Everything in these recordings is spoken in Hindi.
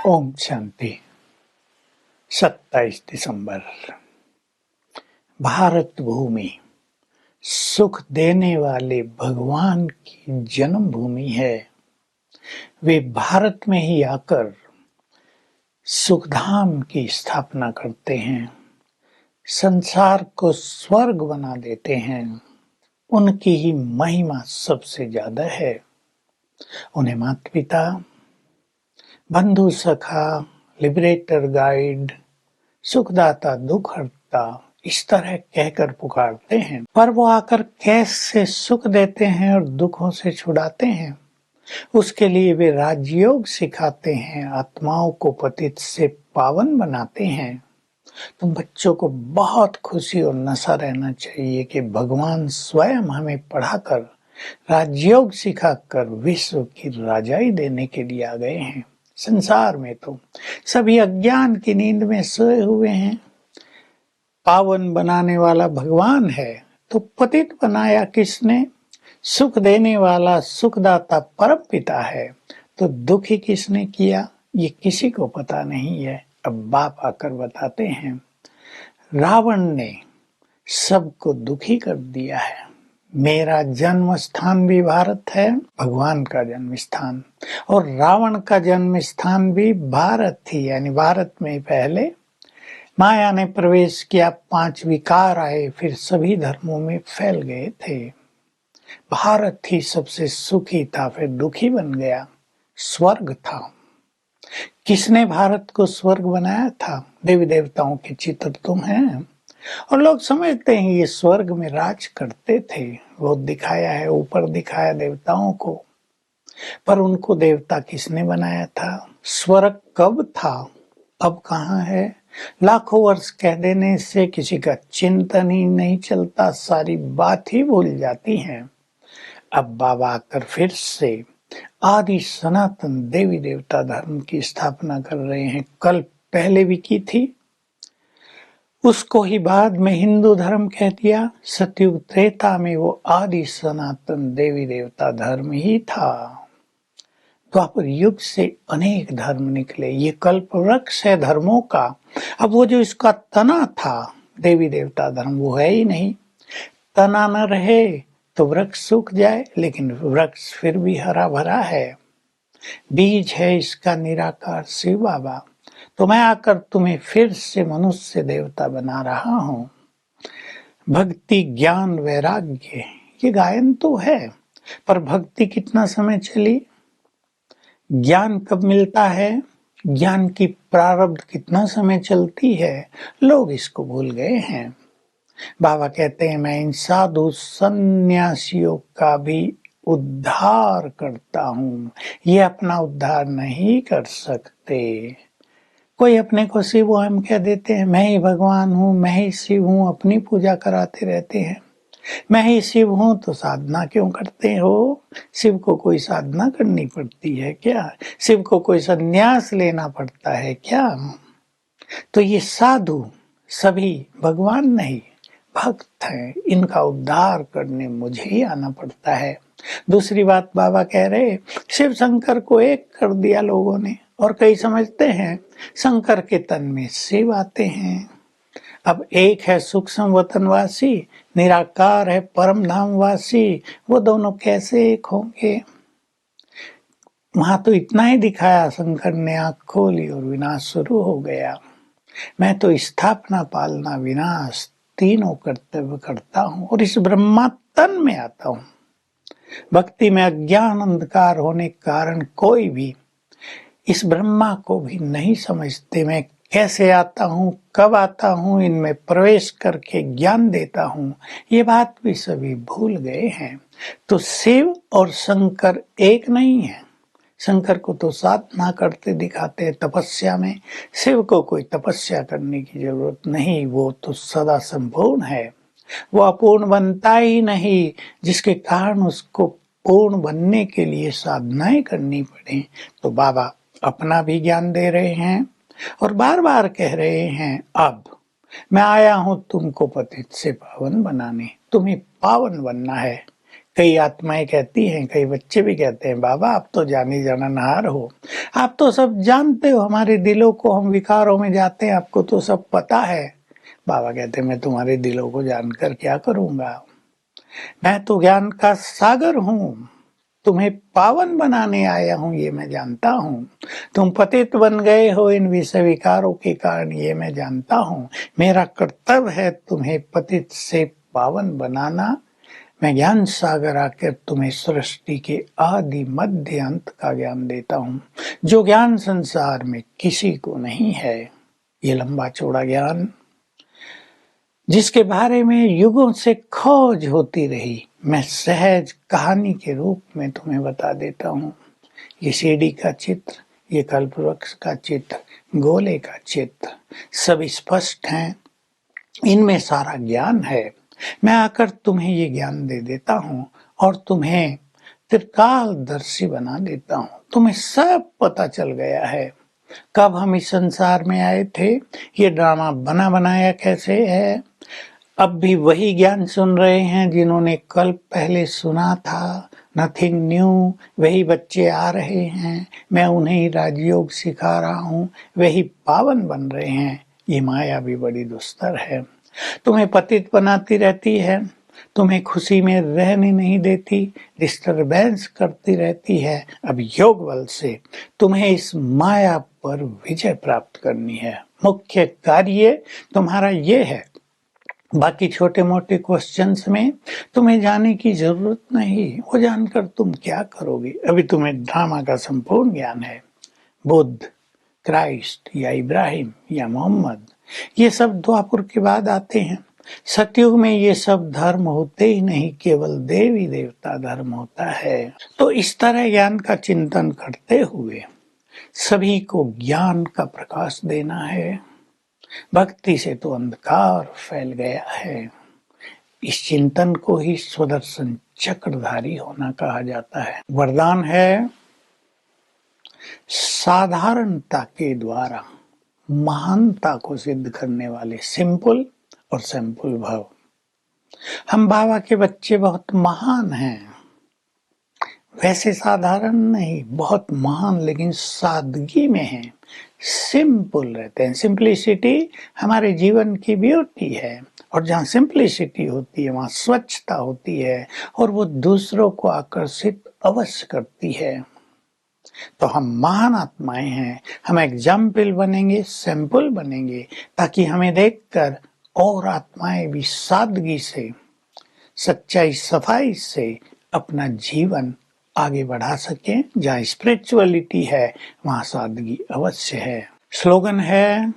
ओम शांति। 27 दिसंबर। भारत भूमि सुख देने वाले भगवान की जन्मभूमि है। वे भारत में ही आकर सुखधाम की स्थापना करते हैं, संसार को स्वर्ग बना देते हैं। उनकी ही महिमा सबसे ज्यादा है। उन्हें माता पिता, बंधु सखा, लिबरेटर गाइड, सुखदाता, दुख हरता इस तरह कहकर पुकारते हैं। पर वो आकर कैसे सुख देते हैं और दुखों से छुड़ाते हैं, उसके लिए वे राजयोग सिखाते हैं, आत्माओं को पतित से पावन बनाते हैं। तो बच्चों को बहुत खुशी और नशा रहना चाहिए कि भगवान स्वयं हमें पढ़ाकर, राजयोग सिखाकर विश्व की राजाई देने के लिए आ गए हैं। संसार में तो सभी अज्ञान की नींद में सोए हुए हैं। पावन बनाने वाला भगवान है तो पतित बनाया किसने? सुख देने वाला सुखदाता परम पिता है तो दुखी किसने किया? ये किसी को पता नहीं है। अब बाप आकर बताते हैं, रावण ने सबको दुखी कर दिया है। मेरा जन्म स्थान भी भारत है, भगवान का जन्म स्थान, और रावण का जन्म स्थान भी भारत थी। यानी भारत में पहले माया ने प्रवेश किया, 5 विकार आए, फिर सभी धर्मों में फैल गए थे। भारत ही सबसे सुखी था, फिर दुखी बन गया, स्वर्ग था। किसने भारत को स्वर्ग बनाया था? देवी देवताओं के चित्र तुम हैं, और लोग समझते हैं ये स्वर्ग में राज करते थे। वो दिखाया है, ऊपर दिखाया देवताओं को, पर उनको देवता किसने बनाया था? स्वर्ग कब था, अब कहाँ है? लाखों वर्ष कह देने से किसी का चिंतन ही नहीं चलता, सारी बात ही भूल जाती है। अब बाबा आकर फिर से आदि सनातन देवी देवता धर्म की स्थापना कर रहे हैं। कल पहले भी की थी, उसको ही बाद में हिंदू धर्म कह दिया। सतयुग त्रेता में वो आदि सनातन देवी देवता धर्म ही था। द्वापर युग से अनेक धर्म निकले, ये कल्प वृक्ष है धर्मों का। अब वो जो इसका तना था देवी देवता धर्म, वो है ही नहीं। तना न रहे तो वृक्ष सूख जाए, लेकिन वृक्ष फिर भी हरा भरा है। बीज है इसका निराकार शिव बाबा। तो मैं आकर तुम्हें फिर से मनुष्य देवता बना रहा हूँ। भक्ति, ज्ञान, वैराग्य, ये गायन तो है, पर भक्ति कितना समय चली? ज्ञान कब मिलता है? ज्ञान की प्रारब्ध कितना समय चलती है? लोग इसको भूल गए हैं। बाबा कहते हैं, मैं इन साधु सन्यासियों का भी उद्धार करता हूँ। ये अपना उद्धार नहीं कर सकते। कोई अपने को शिव हम कह देते हैं, मैं ही भगवान हूँ, मैं ही शिव हूँ, अपनी पूजा कराते रहते हैं। मैं ही शिव हूँ तो साधना क्यों करते हो? शिव को कोई साधना करनी पड़ती है क्या? शिव को कोई संन्यास लेना पड़ता है क्या? तो ये साधु सभी भगवान नहीं, भक्त हैं। इनका उद्धार करने मुझे ही आना पड़ता है। दूसरी बात बाबा कह रहे, शिव शंकर को एक कर दिया लोगों ने, और कई समझते हैं शंकर के तन में शिव आते हैं। अब एक है सूक्ष्म वतनवासी, निराकार है परम धामवासी, वो दोनों कैसे एक होंगे? वहां तो इतना ही दिखाया, शंकर ने आंख खोली और विनाश शुरू हो गया। मैं तो स्थापना, पालना, विनाश तीनों कर्तव्य करता हूँ और इस ब्रह्मा तन में आता हूँ। भक्ति में अज्ञान अंधकार होने के कारण कोई भी इस ब्रह्मा को भी नहीं समझते। मैं कैसे आता हूँ, कब आता हूँ, इनमें प्रवेश करके ज्ञान देता हूँ, ये बात भी सभी भूल गए हैं। तो शिव और शंकर एक नहीं है। शंकर को तो साधना करते दिखाते हैं तपस्या में, शिव को कोई तपस्या करने की जरूरत नहीं, वो तो सदा संपूर्ण है। वो अपूर्ण बनता ही नहीं, जिसके कारण उसको पूर्ण बनने के लिए साधनाएं करनी पड़े। तो बाबा अपना भी ज्ञान दे रहे हैं और बार बार कह रहे हैं, अब मैं आया हूं तुमको पतित से पावन बनाने। तुम्हें पावन बनना है। कई आत्माएं कहती हैं, कई बच्चे भी कहते हैं, बाबा आप तो जानी जाननहार हो, आप तो सब जानते हो, हमारे दिलों को हम विकारों में जाते हैं, आपको तो सब पता है। बाबा कहते हैं मैं तुम्हारे दिलों को जानकर क्या करूंगा, मैं तो ज्ञान का सागर हूँ, तुम्हें पावन बनाने आया हूँ ये मैं जानता हूँ। तुम पतित बन गए हो इन विषय विकारों के कारण ये मैं जानता हूँ। मेरा कर्तव्य है तुम्हें पतित से पावन बनाना। मैं ज्ञान सागर आकर तुम्हें सृष्टि के आदि मध्य अंत का ज्ञान देता हूँ, जो ज्ञान संसार में किसी को नहीं है। ये लंबा चौड़ा ज्ञान जिसके बारे में युगों से खोज होती रही, मैं सहज कहानी के रूप में तुम्हें बता देता हूँ। ये सीढ़ी का चित्र, ये कल्पवृक्ष का चित्र, गोले का चित्र सब स्पष्ट हैं, इनमें सारा ज्ञान है। मैं आकर तुम्हें ये ज्ञान दे देता हूँ और तुम्हें त्रिकालदर्शी बना देता हूँ। तुम्हें सब पता चल गया है कब हम इस संसार में आए थे, ये ड्रामा बना बनाया कैसे है। अब भी वही ज्ञान सुन रहे हैं जिन्होंने कल पहले सुना था, नथिंग न्यू। वही बच्चे आ रहे हैं, मैं उन्हें राजयोग सिखा रहा हूँ, वही पावन बन रहे हैं। ये माया भी बड़ी दुस्तर है, तुम्हें पतित बनाती रहती है, तुम्हें खुशी में रहने नहीं देती, डिस्टरबेंस करती रहती है। अब योग बल से तुम्हें इस माया पर विजय प्राप्त करनी है। मुख्य कार्य तुम्हारा ये है, बाकी छोटे मोटे क्वेश्चंस में तुम्हें जाने की जरूरत नहीं, वो जानकर तुम क्या करोगे। अभी तुम्हें ड्रामा का संपूर्ण ज्ञान है। बुद्ध, क्राइस्ट या इब्राहिम या मोहम्मद, ये सब द्वापर के बाद आते हैं। सतयुग में ये सब धर्म होते ही नहीं, केवल देवी देवता धर्म होता है। तो इस तरह ज्ञान का चिंतन करते हुए सभी को ज्ञान का प्रकाश देना है। भक्ति से तो अंधकार फैल गया है। इस चिंतन को ही स्वदर्शन चक्रधारी होना कहा जाता है। वरदान है साधारणता के द्वारा महानता को सिद्ध करने वाले सिंपल और सैंपल भव। हम बाबा के बच्चे बहुत महान हैं, वैसे साधारण नहीं, बहुत महान, लेकिन सादगी में हैं, सिंपल रहते हैं। सिंपलिसिटी हमारे जीवन की ब्यूटी है, और जहाँ सिंपलिसिटी होती है वहाँ स्वच्छता होती है, और वो दूसरों को आकर्षित अवश्य करती है। तो हम महान आत्माएं हैं, हम एग्जाम्पल बनेंगे, सैंपल बनेंगे, ताकि हमें देखकर और आत्माएं भी सादगी से, सच्चाई, सफाई से अपना जीवन आगे बढ़ा सकें। जहाँ स्पिरिचुअलिटी है वहाँ सादगी अवश्य है। स्लोगन है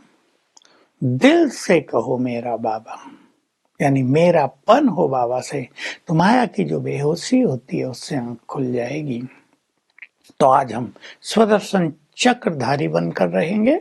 दिल से कहो मेरा बाबा, यानी मेरापन हो बाबा से, तो माया की जो बेहोशी होती है उससे आंख खुल जाएगी। तो आज हम स्वदर्शन चक्रधारी बनकर रहेंगे।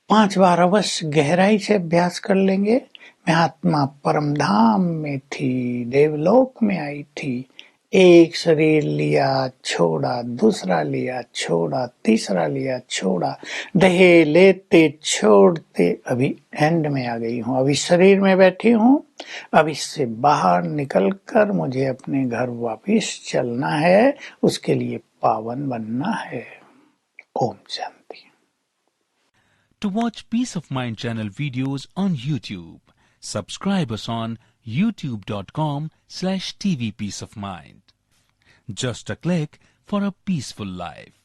5 बार अवश्य गहराई से अभ्यास कर लेंगे। मैं आत्मा परमधाम में थी, देवलोक में आई थी, एक शरीर लिया छोड़ा, दूसरा लिया छोड़ा, तीसरा लिया छोड़ा, दहे लेते छोड़ते अभी एंड में आ गई हूँ। अभी शरीर में बैठी हूँ, अब इससे बाहर निकलकर मुझे अपने घर वापिस चलना है, उसके लिए पावन बनना है। Om Shanti. To watch Peace of Mind channel videos on YouTube, subscribe us on youtube.com/tvpeaceofmind. Just a click for a peaceful life.